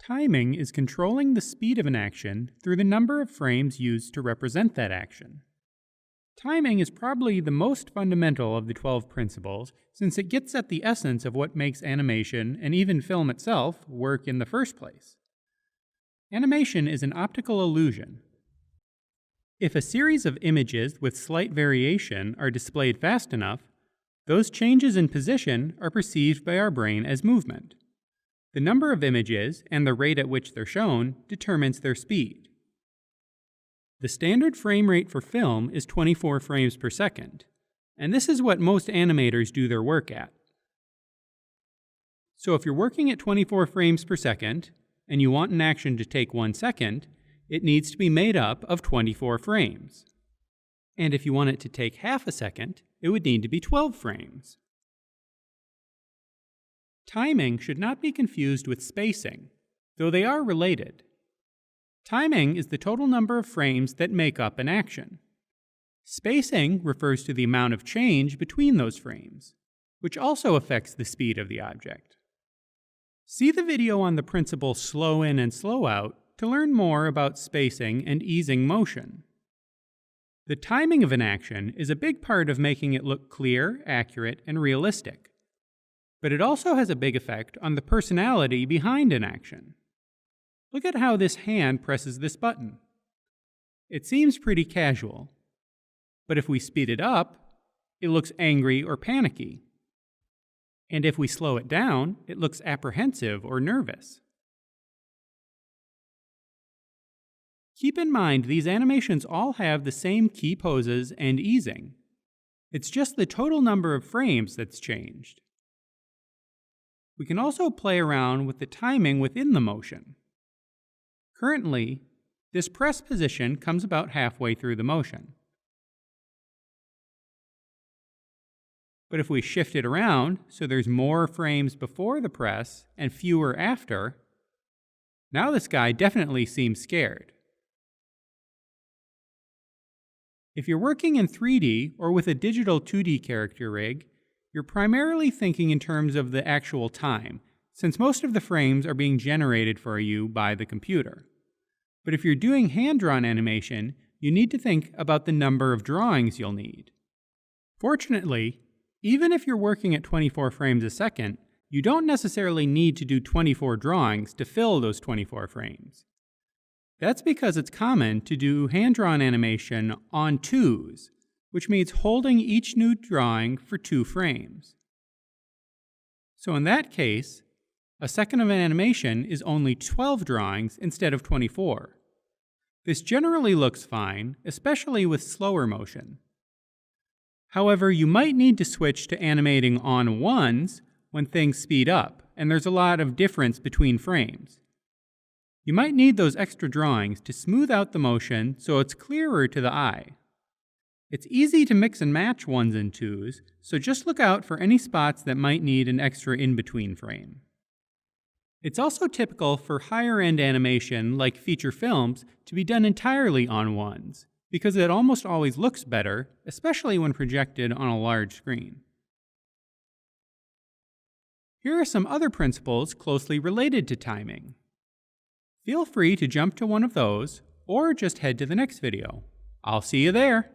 Timing is controlling the speed of an action through the number of frames used to represent that action. Timing is probably the most fundamental of the 12 principles since it gets at the essence of what makes animation and even film itself work in the first place. Animation is an optical illusion. If a series of images with slight variation are displayed fast enough, those changes in position are perceived by our brain as movement. The number of images and the rate at which they're shown determines their speed. The standard frame rate for film is 24 frames per second, and this is what most animators do their work at. So if you're working at 24 frames per second, and you want an action to take 1 second, it needs to be made up of 24 frames. And if you want it to take half a second, it would need to be 12 frames. Timing should not be confused with spacing, though they are related. Timing is the total number of frames that make up an action. Spacing refers to the amount of change between those frames, which also affects the speed of the object. See the video on the principle slow in and slow out to learn more about spacing and easing motion. The timing of an action is a big part of making it look clear, accurate, and realistic. But it also has a big effect on the personality behind an action. Look at how this hand presses this button. It seems pretty casual. But if we speed it up, it looks angry or panicky. And if we slow it down, it looks apprehensive or nervous. Keep in mind these animations all have the same key poses and easing. It's just the total number of frames that's changed. We can also play around with the timing within the motion. Currently, this press position comes about halfway through the motion. But if we shift it around so there's more frames before the press and fewer after, now this guy definitely seems scared. If you're working in 3D or with a digital 2D character rig, you're primarily thinking in terms of the actual time, since most of the frames are being generated for you by the computer. But if you're doing hand-drawn animation, you need to think about the number of drawings you'll need. Fortunately, even if you're working at 24 frames a second, you don't necessarily need to do 24 drawings to fill those 24 frames. That's because it's common to do hand-drawn animation on twos, which means holding each new drawing for 2 frames. So in that case, a second of an animation is only 12 drawings instead of 24. This generally looks fine, especially with slower motion. However, you might need to switch to animating on ones when things speed up, and there's a lot of difference between frames. You might need those extra drawings to smooth out the motion so it's clearer to the eye. It's easy to mix and match ones and twos, so just look out for any spots that might need an extra in-between frame. It's also typical for higher-end animation, like feature films, to be done entirely on ones, because it almost always looks better, especially when projected on a large screen. Here are some other principles closely related to timing. Feel free to jump to one of those, or just head to the next video. I'll see you there!